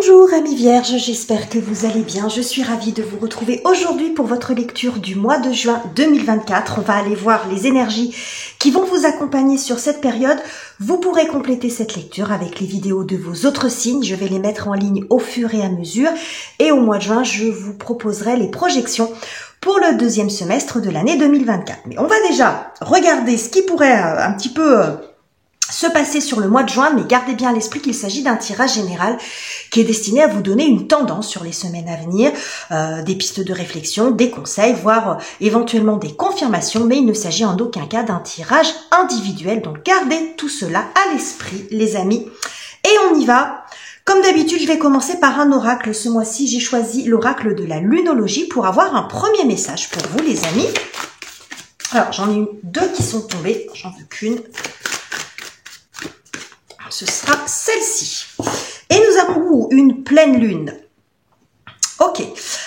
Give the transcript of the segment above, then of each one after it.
Bonjour amis vierges, j'espère que vous allez bien. Je suis ravie de vous retrouver aujourd'hui pour votre lecture du mois de juin 2024. On va aller voir les énergies qui vont vous accompagner sur cette période. Vous pourrez compléter cette lecture avec les vidéos de vos autres signes. Je vais les mettre en ligne au fur et à mesure. Et au mois de juin, je vous proposerai les projections pour le deuxième semestre de l'année 2024. Mais on va déjà regarder ce qui pourrait un petit peu se passer sur le mois de juin, mais gardez bien à l'esprit qu'il s'agit d'un tirage général qui est destiné à vous donner une tendance sur les semaines à venir, des pistes de réflexion, des conseils, voire éventuellement des confirmations, mais il ne s'agit en aucun cas d'un tirage individuel. Donc gardez tout cela à l'esprit, les amis. Et on y va. Comme d'habitude, je vais commencer par un oracle. Ce mois-ci, j'ai choisi l'oracle de la lunologie pour avoir un premier message pour vous, les amis. Alors, j'en ai eu deux qui sont tombées, j'en veux qu'une. Ce sera celle-ci. Et nous avons une pleine lune. Ok.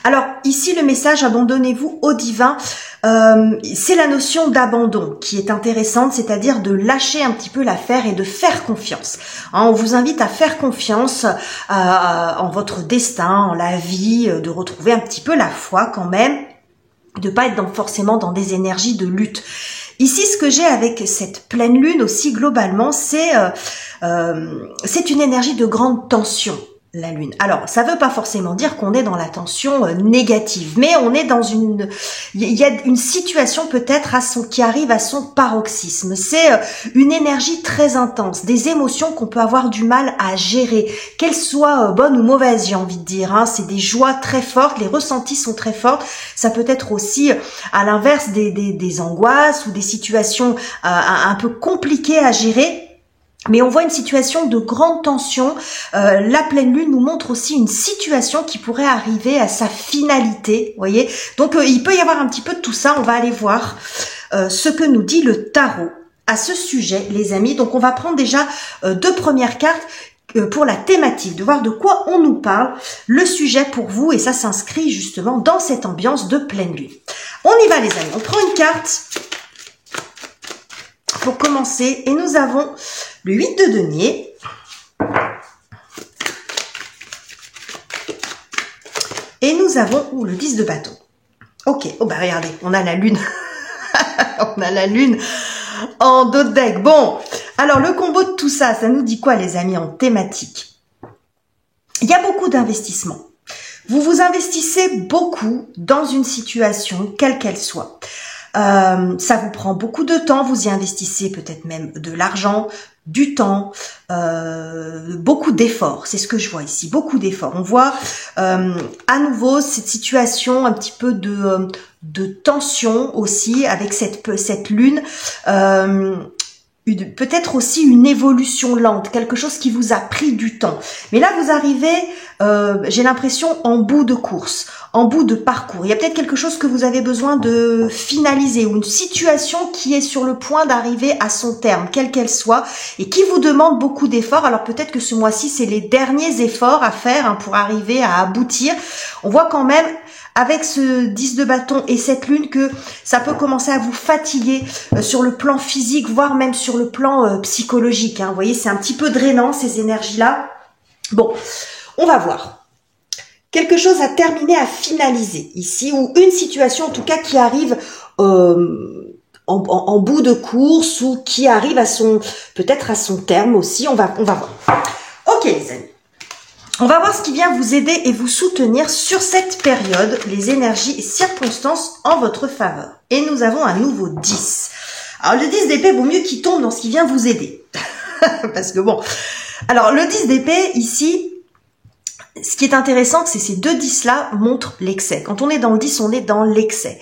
Alors, ici, le message « Abandonnez-vous au divin », c'est la notion d'abandon qui est intéressante, c'est-à-dire de lâcher un petit peu l'affaire et de faire confiance. On vous invite à faire confiance en votre destin, en la vie, de retrouver un petit peu la foi quand même, de pas être forcément dans des énergies de lutte. Ici, ce que j'ai avec cette pleine lune aussi globalement, c'est une énergie de grande tension, la lune. Alors, ça veut pas forcément dire qu'on est dans la tension négative, mais on est dans il y a une situation peut-être qui arrive à son paroxysme. C'est une énergie très intense, des émotions qu'on peut avoir du mal à gérer, qu'elles soient bonnes ou mauvaises, j'ai envie de dire. Hein. C'est des joies très fortes, les ressentis sont très forts. Ça peut être aussi, à l'inverse, des angoisses ou des situations un peu compliquées à gérer. Mais on voit une situation de grande tension. La pleine lune nous montre aussi une situation qui pourrait arriver à sa finalité, voyez. Donc il peut y avoir un petit peu de tout ça. On va aller voir ce que nous dit le tarot à ce sujet, les amis. Donc on va prendre déjà deux premières cartes pour la thématique, de voir de quoi on nous parle, le sujet pour vous, et ça s'inscrit justement dans cette ambiance de pleine lune. On y va les amis, on prend une carte pour commencer, et nous avons le 8 de denier, et nous avons le 10 de bâton. Ok, oh bah regardez, on a la lune, on a la lune en dos de deck. Bon, alors le combo de tout ça, ça nous dit quoi les amis en thématique? Il y a beaucoup d'investissements. Vous vous investissez beaucoup dans une situation, quelle qu'elle soit. Ça vous prend beaucoup de temps, vous y investissez peut-être même de l'argent, du temps, beaucoup d'efforts, c'est ce que je vois ici, beaucoup d'efforts. On voit à nouveau cette situation un petit peu de tension aussi avec cette lune, peut-être aussi une évolution lente, quelque chose qui vous a pris du temps. Mais là, vous arrivez, j'ai l'impression, en bout de course, en bout de parcours. Il y a peut-être quelque chose que vous avez besoin de finaliser ou une situation qui est sur le point d'arriver à son terme, quelle qu'elle soit, et qui vous demande beaucoup d'efforts. Alors peut-être que ce mois-ci, c'est les derniers efforts à faire pour arriver à aboutir. On voit quand même avec ce 10 de bâton et cette lune que ça peut commencer à vous fatiguer sur le plan physique, voire même sur le plan psychologique. Hein. Vous voyez, c'est un petit peu drainant ces énergies-là. Bon, on va voir. Quelque chose à terminer, à finaliser ici, ou une situation en tout cas qui arrive en bout de course ou qui arrive peut-être à son terme aussi. On va voir. Ok les amis. On va voir ce qui vient vous aider et vous soutenir sur cette période, les énergies et circonstances en votre faveur. Et nous avons un nouveau 10. Alors le 10 d'épée vaut mieux qu'il tombe dans ce qui vient vous aider. Parce que bon. Alors le 10 d'épée ici, ce qui est intéressant, c'est que ces deux 10-là montrent l'excès. Quand on est dans le 10, on est dans l'excès.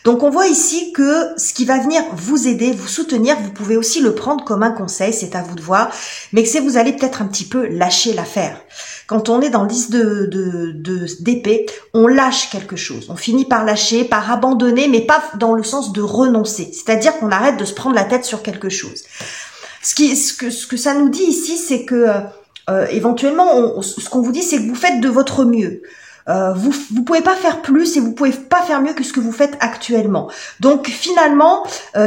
Donc on voit ici que ce qui va venir vous aider, vous soutenir, vous pouvez aussi le prendre comme un conseil, c'est à vous de voir, mais que c'est vous allez peut-être un petit peu lâcher l'affaire. Quand on est dans le 10 d'épée, on lâche quelque chose. On finit par lâcher, par abandonner, mais pas dans le sens de renoncer. C'est-à-dire qu'on arrête de se prendre la tête sur quelque chose. Ce que ça nous dit ici, c'est que éventuellement, ce qu'on vous dit, c'est que vous faites de votre mieux. vous pouvez pas faire plus et vous pouvez pas faire mieux que ce que vous faites actuellement. Donc finalement,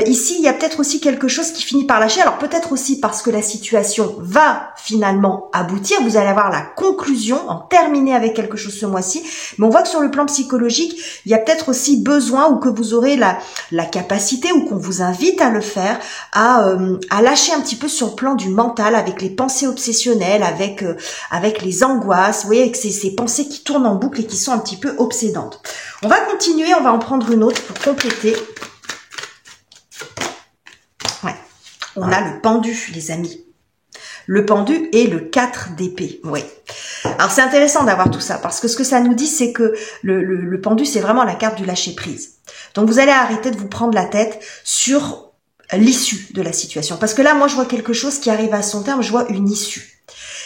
ici, il y a peut-être aussi quelque chose qui finit par lâcher. Alors peut-être aussi parce que la situation va finalement aboutir. Vous allez avoir la conclusion, en terminer avec quelque chose ce mois-ci. Mais on voit que sur le plan psychologique, il y a peut-être aussi besoin ou que vous aurez la capacité ou qu'on vous invite à le faire, à lâcher un petit peu sur le plan du mental avec les pensées obsessionnelles, avec les angoisses. Vous voyez, avec ces pensées qui tournent en boucle et qui sont un petit peu obsédantes. On va continuer, on va en prendre une autre pour compléter. Ouais, on a le pendu, les amis. Le pendu et le 4 d'épée. Oui. Alors c'est intéressant d'avoir tout ça parce que ce que ça nous dit, c'est que le pendu, c'est vraiment la carte du lâcher prise. Donc vous allez arrêter de vous prendre la tête sur l'issue de la situation. Parce que là, moi, je vois quelque chose qui arrive à son terme, je vois une issue.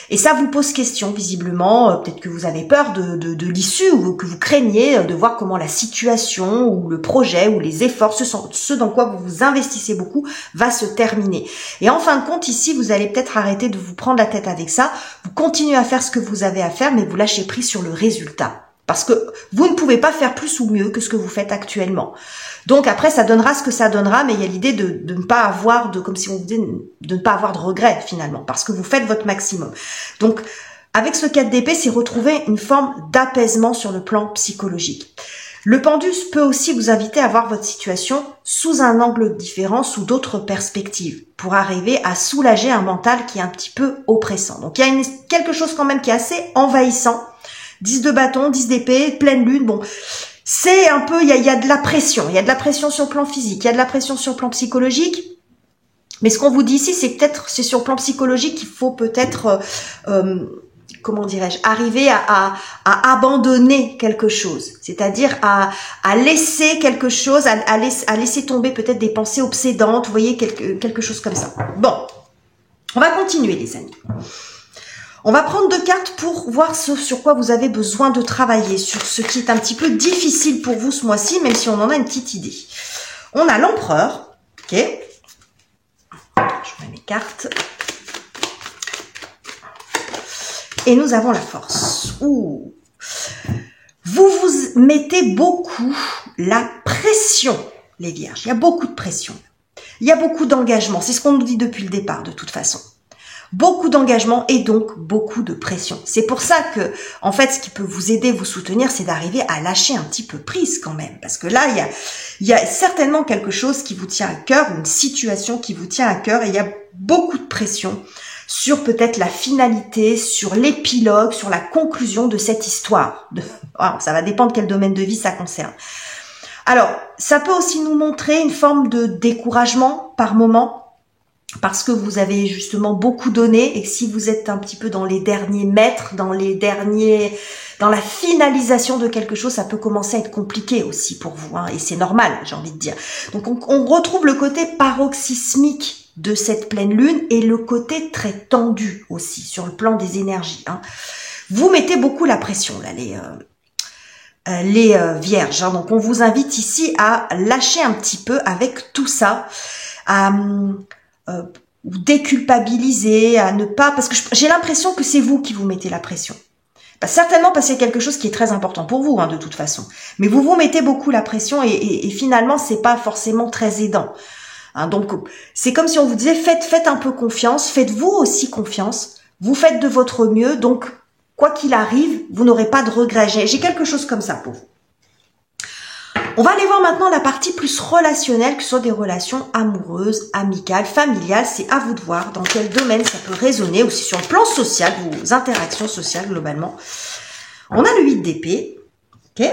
Et ça vous pose question, visiblement, peut-être que vous avez peur de l'issue ou que vous craignez de voir comment la situation ou le projet ou les efforts, ce dans quoi vous vous investissez beaucoup, va se terminer. Et en fin de compte, ici, vous allez peut-être arrêter de vous prendre la tête avec ça, vous continuez à faire ce que vous avez à faire, mais vous lâchez prise sur le résultat. Parce que vous ne pouvez pas faire plus ou mieux que ce que vous faites actuellement. Donc après, ça donnera ce que ça donnera, mais il y a l'idée de ne pas avoir comme si on vous disait, de ne pas avoir de regrets finalement, parce que vous faites votre maximum. Donc, avec ce 4 d'épée, c'est retrouver une forme d'apaisement sur le plan psychologique. Le pendu peut aussi vous inviter à voir votre situation sous un angle différent, sous d'autres perspectives, pour arriver à soulager un mental qui est un petit peu oppressant. Donc, il y a quelque chose quand même qui est assez envahissant. 10 de bâton, 10 d'épée, pleine lune, bon... C'est un peu, il y a de la pression. Il y a de la pression sur le plan physique, il y a de la pression sur le plan psychologique. Mais ce qu'on vous dit ici, c'est sur le plan psychologique qu'il faut peut-être, comment dirais-je, arriver à abandonner quelque chose. C'est-à-dire à laisser quelque chose, à laisser tomber peut-être des pensées obsédantes, vous voyez, quelque chose comme ça. Bon, on va continuer les amis. On va prendre 2 cartes pour voir ce sur quoi vous avez besoin de travailler, sur ce qui est un petit peu difficile pour vous ce mois-ci, même si on en a une petite idée. On a l'empereur, ok. Je mets mes cartes. Et nous avons la force. Ouh. Vous vous mettez beaucoup la pression, les vierges. Il y a beaucoup de pression. Il y a beaucoup d'engagement. C'est ce qu'on nous dit depuis le départ, de toute façon. Beaucoup d'engagement et donc beaucoup de pression. C'est pour ça que, en fait, ce qui peut vous aider, vous soutenir, c'est d'arriver à lâcher un petit peu prise quand même. Parce que là, il y a certainement quelque chose qui vous tient à cœur, une situation qui vous tient à cœur et il y a beaucoup de pression sur peut-être la finalité, sur l'épilogue, sur la conclusion de cette histoire. Alors, ça va dépendre quel domaine de vie ça concerne. Alors, ça peut aussi nous montrer une forme de découragement par moment, parce que vous avez justement beaucoup donné et que si vous êtes un petit peu dans les derniers mètres, dans la finalisation de quelque chose, ça peut commencer à être compliqué aussi pour vous, hein, et c'est normal, j'ai envie de dire. Donc on retrouve le côté paroxysmique de cette pleine lune et le côté très tendu aussi sur le plan des énergies, hein. Vous mettez beaucoup la pression là, les vierges, hein. Donc on vous invite ici à lâcher un petit peu avec tout ça, à déculpabiliser, à ne pas... Parce que j'ai l'impression que c'est vous qui vous mettez la pression. Bah, certainement parce qu'il y a quelque chose qui est très important pour vous, hein, de toute façon. Mais vous vous mettez beaucoup la pression et finalement, c'est pas forcément très aidant. Hein, donc, c'est comme si on vous disait, faites un peu confiance, faites-vous aussi confiance, vous faites de votre mieux, donc, quoi qu'il arrive, vous n'aurez pas de regrets. J'ai quelque chose comme ça pour vous. On va aller voir maintenant la partie plus relationnelle, que ce soit des relations amoureuses, amicales, familiales. C'est à vous de voir dans quel domaine ça peut résonner, aussi sur le plan social, vos interactions sociales globalement. On a le 8 d'épée, ok.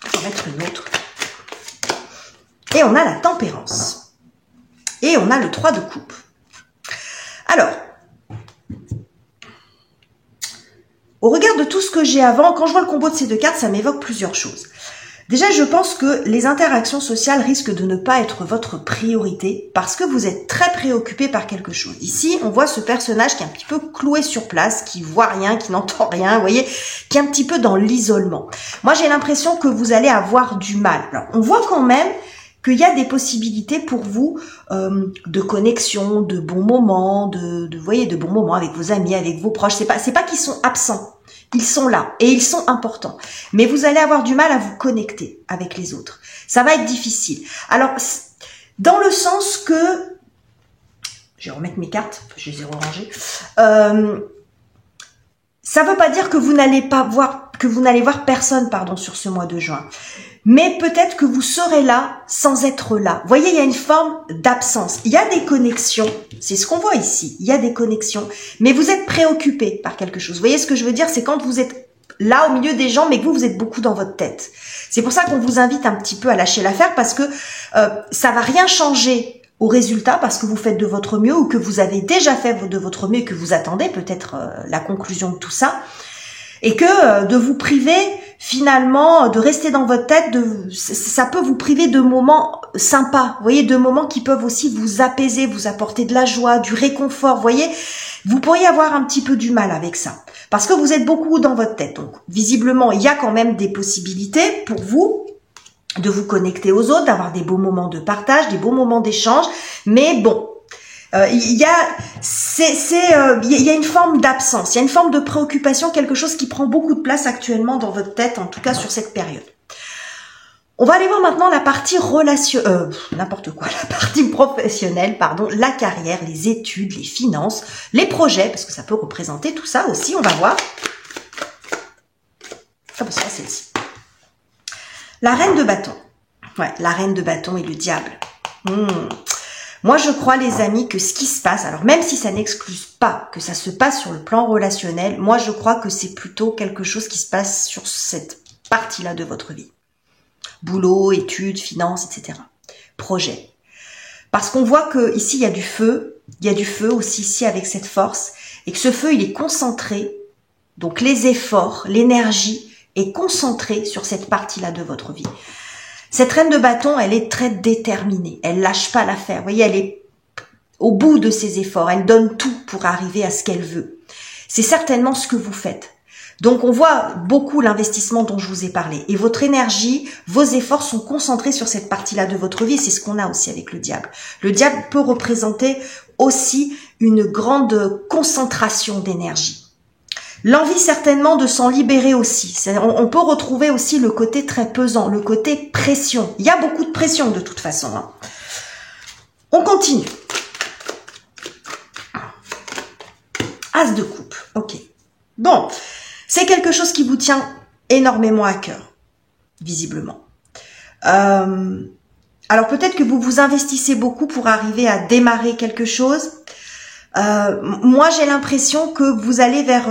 On va mettre une autre. Et on a la tempérance. Et on a le 3 de coupe. Alors, au regard de tout ce que j'ai avant, quand je vois le combo de ces 2 cartes, ça m'évoque plusieurs choses. Déjà, je pense que les interactions sociales risquent de ne pas être votre priorité parce que vous êtes très préoccupé par quelque chose. Ici, on voit ce personnage qui est un petit peu cloué sur place, qui voit rien, qui n'entend rien, vous voyez, qui est un petit peu dans l'isolement. Moi, j'ai l'impression que vous allez avoir du mal. Alors, on voit quand même qu'il y a des possibilités pour vous de connexion, de bons moments, vous voyez, de bons moments avec vos amis, avec vos proches. C'est pas qu'ils sont absents. Ils sont là et ils sont importants. Mais vous allez avoir du mal à vous connecter avec les autres. Ça va être difficile. Alors, dans le sens que... Je vais remettre mes cartes, je les ai rangées. Ça ne veut pas dire que vous n'allez pas voir, que vous n'allez voir personne, pardon, sur ce mois de juin. Mais peut-être que vous serez là sans être là. Vous voyez, il y a une forme d'absence. Il y a des connexions. C'est ce qu'on voit ici. Il y a des connexions. Mais vous êtes préoccupé par quelque chose. Vous voyez ce que je veux dire? C'est quand vous êtes là au milieu des gens, mais que vous êtes beaucoup dans votre tête. C'est pour ça qu'on vous invite un petit peu à lâcher l'affaire parce que ça va rien changer au résultat parce que vous faites de votre mieux ou que vous avez déjà fait de votre mieux et que vous attendez peut-être la conclusion de tout ça. Et que de vous priver finalement, de rester dans votre tête, ça peut vous priver de moments sympas, vous voyez, de moments qui peuvent aussi vous apaiser, vous apporter de la joie, du réconfort, vous voyez. Vous pourriez avoir un petit peu du mal avec ça, parce que vous êtes beaucoup dans votre tête. Donc, visiblement, il y a quand même des possibilités pour vous de vous connecter aux autres, d'avoir des beaux moments de partage, des beaux moments d'échange, mais bon, il y a une forme d'absence, il y a une forme de préoccupation, quelque chose qui prend beaucoup de place actuellement dans votre tête, en tout cas sur cette période. On va aller voir maintenant la partie n'importe quoi, la partie professionnelle, pardon, la carrière, les études, les finances, les projets, parce que ça peut représenter tout ça aussi, on va voir. Ah, bah, c'est celle-ci. La reine de bâton. Ouais, la reine de bâton et le diable. Moi, je crois, les amis, que ce qui se passe, alors même si ça n'exclut pas que ça se passe sur le plan relationnel, moi, je crois que c'est plutôt quelque chose qui se passe sur cette partie-là de votre vie. Boulot, études, finances, etc. Projet. Parce qu'on voit que ici, il y a du feu aussi ici avec cette force, et que ce feu, il est concentré, donc les efforts, l'énergie est concentrée sur cette partie-là de votre vie. Cette reine de bâton, elle est très déterminée. Elle lâche pas l'affaire. Vous voyez, elle est au bout de ses efforts. Elle donne tout pour arriver à ce qu'elle veut. C'est certainement ce que vous faites. Donc, on voit beaucoup l'investissement dont je vous ai parlé. Et votre énergie, vos efforts sont concentrés sur cette partie-là de votre vie. C'est ce qu'on a aussi avec le diable. Le diable peut représenter aussi une grande concentration d'énergie. L'envie certainement de s'en libérer aussi. On peut retrouver aussi le côté très pesant, le côté pression. Il y a beaucoup de pression de toute façon. Hein. On continue. As de coupe. Ok. Bon, c'est quelque chose qui vous tient énormément à cœur, visiblement. Alors peut-être que vous vous investissez beaucoup pour arriver à démarrer quelque chose. Moi, j'ai l'impression que vous allez vers...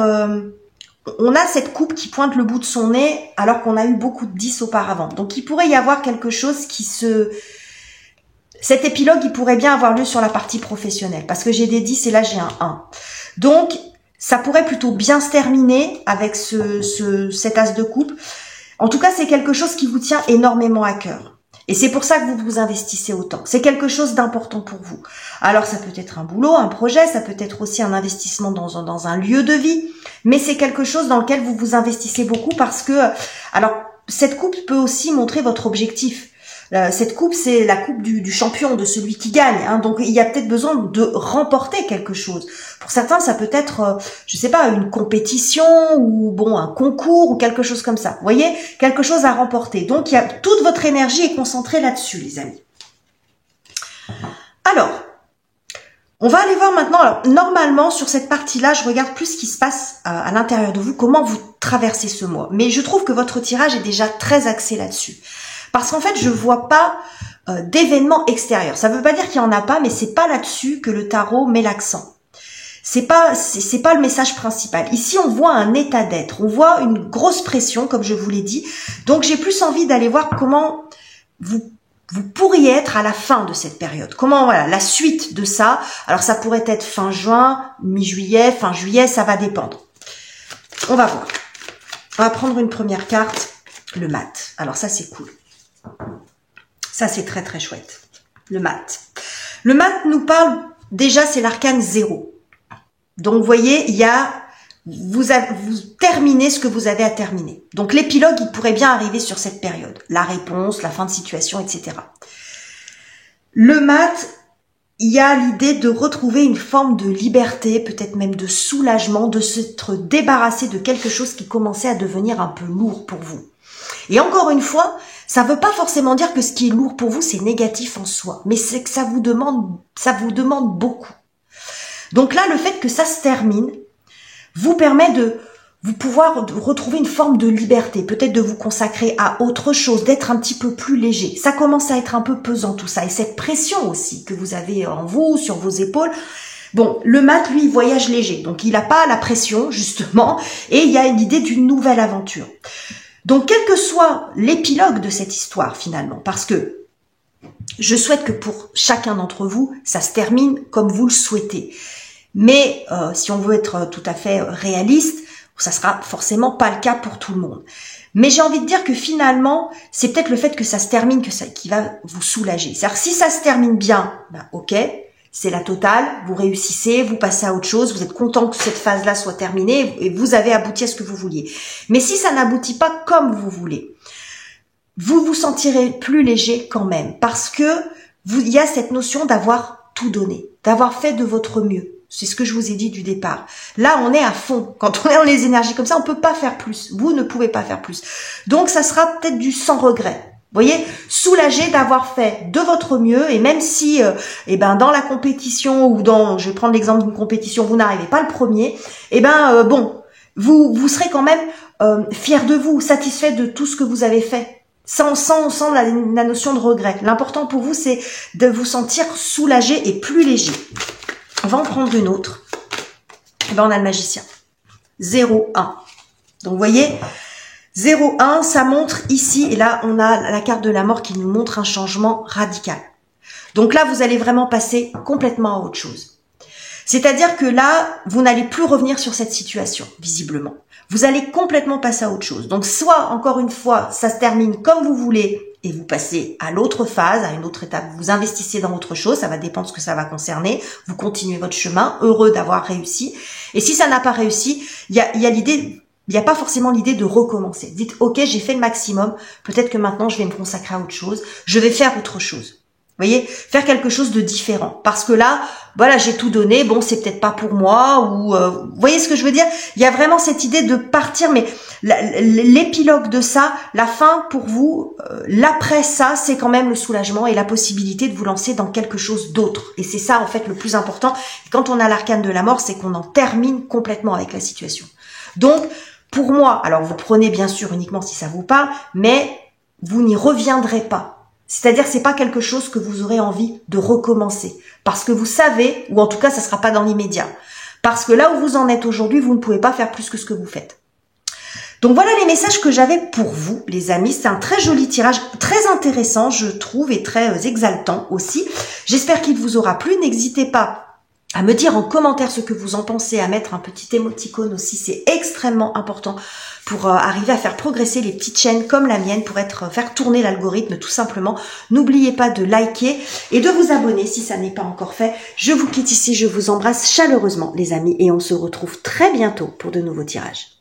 on a cette coupe qui pointe le bout de son nez alors qu'on a eu beaucoup de 10 auparavant. Donc, il pourrait y avoir quelque chose qui se... Cet épilogue, il pourrait bien avoir lieu sur la partie professionnelle parce que j'ai des 10 et là, j'ai un 1. Donc, ça pourrait plutôt bien se terminer avec cet as de coupe. En tout cas, c'est quelque chose qui vous tient énormément à cœur. Et c'est pour ça que vous vous investissez autant. C'est quelque chose d'important pour vous. Alors, ça peut être un boulot, un projet, ça peut être aussi un investissement dans un lieu de vie, mais c'est quelque chose dans lequel vous vous investissez beaucoup parce que, alors, cette coupe peut aussi montrer votre objectif. Cette coupe, c'est la coupe du champion, de celui qui gagne. Hein. Donc, il y a peut-être besoin de remporter quelque chose. Pour certains, ça peut être, je sais pas, une compétition ou bon, un concours ou quelque chose comme ça. Vous voyez, quelque chose à remporter. Donc, toute votre énergie est concentrée là-dessus, les amis. Alors, on va aller voir maintenant. Alors, normalement, sur cette partie-là, je regarde plus ce qui se passe à l'intérieur de vous, comment vous traversez ce mois. Mais je trouve que votre tirage est déjà très axé là-dessus. Parce qu'en fait, je vois pas d'événements extérieurs. Ça veut pas dire qu'il y en a pas, mais c'est pas là-dessus que le tarot met l'accent. C'est pas le message principal. Ici, on voit un état d'être. On voit une grosse pression, comme je vous l'ai dit. Donc, j'ai plus envie d'aller voir comment vous pourriez être à la fin de cette période. Comment, voilà, la suite de ça. Alors, ça pourrait être fin juin, mi-juillet, fin juillet, ça va dépendre. On va voir. On va prendre une première carte, le mat. Alors, ça, c'est cool. Ça, c'est très, très chouette. Le mat. Le mat nous parle, déjà, c'est l'arcane 0. Donc, vous voyez, vous terminez ce que vous avez à terminer. Donc, l'épilogue, il pourrait bien arriver sur cette période. La réponse, la fin de situation, etc. Le mat, il y a l'idée de retrouver une forme de liberté, peut-être même de soulagement, de s'être débarrassé de quelque chose qui commençait à devenir un peu lourd pour vous. Et encore une fois, ça ne veut pas forcément dire que ce qui est lourd pour vous, c'est négatif en soi, mais c'est que ça vous demande beaucoup. Donc là, le fait que ça se termine vous permet de vous pouvoir retrouver une forme de liberté, peut-être de vous consacrer à autre chose, d'être un petit peu plus léger. Ça commence à être un peu pesant tout ça, et cette pression aussi que vous avez en vous, sur vos épaules. Bon, le mat, lui, il voyage léger, donc il n'a pas la pression, justement, et il y a l'idée d'une nouvelle aventure. Donc, quel que soit l'épilogue de cette histoire, finalement, parce que je souhaite que pour chacun d'entre vous, ça se termine comme vous le souhaitez. Mais si on veut être tout à fait réaliste, ça sera forcément pas le cas pour tout le monde. Mais j'ai envie de dire que finalement, c'est peut-être le fait que ça se termine qui va vous soulager. C'est-à-dire que si ça se termine bien, ben ok, c'est la totale, vous réussissez, vous passez à autre chose, vous êtes content que cette phase-là soit terminée et vous avez abouti à ce que vous vouliez. Mais si ça n'aboutit pas comme vous voulez, vous vous sentirez plus léger quand même parce que il y a cette notion d'avoir tout donné, d'avoir fait de votre mieux. C'est ce que je vous ai dit du départ. Là, on est à fond. Quand on est dans les énergies comme ça, on peut pas faire plus. Vous ne pouvez pas faire plus. Donc, ça sera peut-être du sans regret. Vous voyez, soulagé d'avoir fait de votre mieux et même si, dans la compétition ou je vais prendre l'exemple d'une compétition, vous n'arrivez pas le premier, bon, vous serez quand même fier de vous, satisfait de tout ce que vous avez fait. Sans la notion de regret. L'important pour vous, c'est de vous sentir soulagé et plus léger. On va en prendre une autre. On a le magicien. 0, 1. Donc, vous voyez, 0, 1, ça montre ici, et là, on a la carte de la mort qui nous montre un changement radical. Donc là, vous allez vraiment passer complètement à autre chose. C'est-à-dire que là, vous n'allez plus revenir sur cette situation, visiblement. Vous allez complètement passer à autre chose. Donc, soit, encore une fois, ça se termine comme vous voulez, et vous passez à l'autre phase, à une autre étape, vous investissez dans autre chose, ça va dépendre de ce que ça va concerner, vous continuez votre chemin, heureux d'avoir réussi. Et si ça n'a pas réussi, il y a l'idée, il n'y a pas forcément l'idée de recommencer. Dites, ok, j'ai fait le maximum, peut-être que maintenant je vais me consacrer à autre chose, je vais faire autre chose. Vous voyez, faire quelque chose de différent. Parce que là, voilà, j'ai tout donné, bon, c'est peut-être pas pour moi, ou vous voyez ce que je veux dire? Il y a vraiment cette idée de partir, mais l'épilogue de ça, la fin pour vous, l'après ça, c'est quand même le soulagement et la possibilité de vous lancer dans quelque chose d'autre. Et c'est ça, en fait, le plus important. Et quand on a l'arcane de la mort, c'est qu'on en termine complètement avec la situation. Donc, pour moi, alors vous prenez bien sûr uniquement si ça vous parle, mais vous n'y reviendrez pas. C'est-à-dire que c'est pas quelque chose que vous aurez envie de recommencer. Parce que vous savez, ou en tout cas, ça sera pas dans l'immédiat. Parce que là où vous en êtes aujourd'hui, vous ne pouvez pas faire plus que ce que vous faites. Donc voilà les messages que j'avais pour vous, les amis. C'est un très joli tirage, très intéressant, je trouve, et très exaltant aussi. J'espère qu'il vous aura plu. N'hésitez pas à me dire en commentaire ce que vous en pensez, à mettre un petit émoticône aussi, c'est extrêmement important pour arriver à faire progresser les petites chaînes comme la mienne, pour faire tourner l'algorithme tout simplement. N'oubliez pas de liker et de vous abonner si ça n'est pas encore fait. Je vous quitte ici, je vous embrasse chaleureusement les amis et on se retrouve très bientôt pour de nouveaux tirages.